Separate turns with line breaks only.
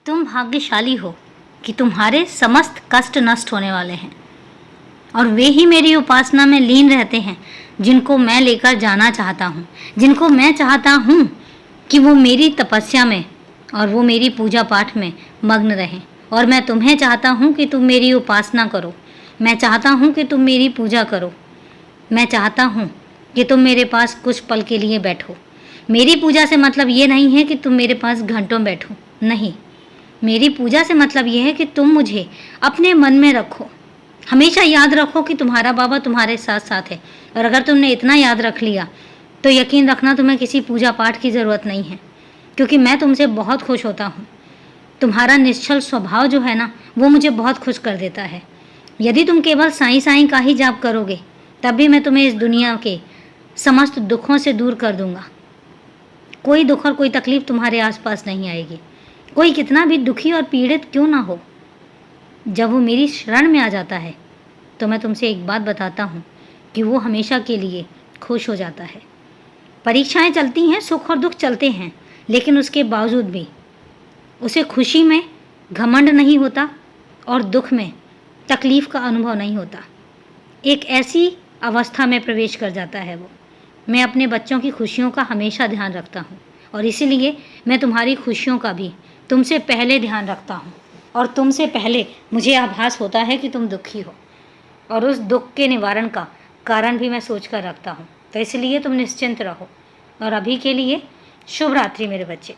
तुम भाग्यशाली हो कि तुम्हारे समस्त कष्ट नष्ट होने वाले हैं और वे ही मेरी उपासना में लीन रहते हैं जिनको मैं लेकर जाना चाहता हूँ, जिनको मैं चाहता हूँ कि वो मेरी तपस्या में और वो मेरी पूजा पाठ में मग्न रहें। और मैं तुम्हें चाहता हूँ कि तुम मेरी उपासना करो, मैं चाहता हूँ कि तुम मेरी पूजा करो, मैं चाहता हूँ कि तुम मेरे पास कुछ पल के लिए बैठो। मेरी पूजा से मतलब ये नहीं है कि तुम मेरे पास घंटों बैठो, नहीं। मेरी पूजा से मतलब ये है कि तुम मुझे अपने मन में रखो, हमेशा याद रखो कि तुम्हारा बाबा तुम्हारे साथ साथ है। और अगर तुमने इतना याद रख लिया तो यकीन रखना तुम्हें किसी पूजा पाठ की ज़रूरत नहीं है, क्योंकि मैं तुमसे बहुत खुश होता हूँ। तुम्हारा निश्चल स्वभाव जो है ना, वो मुझे बहुत खुश कर देता है। यदि तुम केवल साईं साईं का ही जाप करोगे तब भी मैं तुम्हें इस दुनिया के समस्त दुखों से दूर कर दूंगा। कोई दुख और कोई तकलीफ तुम्हारे आसपास नहीं आएगी। कोई कितना भी दुखी और पीड़ित क्यों ना हो, जब वो मेरी शरण में आ जाता है तो मैं तुमसे एक बात बताता हूँ कि वो हमेशा के लिए खुश हो जाता है। परीक्षाएं चलती हैं, सुख और दुख चलते हैं, लेकिन उसके बावजूद भी उसे खुशी में घमंड नहीं होता और दुख में तकलीफ़ का अनुभव नहीं होता। एक ऐसी अवस्था में प्रवेश कर जाता है वो। मैं अपने बच्चों की खुशियों का हमेशा ध्यान रखता हूँ और इसीलिए मैं तुम्हारी खुशियों का भी तुमसे पहले ध्यान रखता हूँ। और तुमसे पहले मुझे आभास होता है कि तुम दुखी हो और उस दुख के निवारण का कारण भी मैं सोच कर रखता हूँ। तो इसलिए तुम निश्चिंत रहो। और अभी के लिए शुभ रात्रि मेरे बच्चे।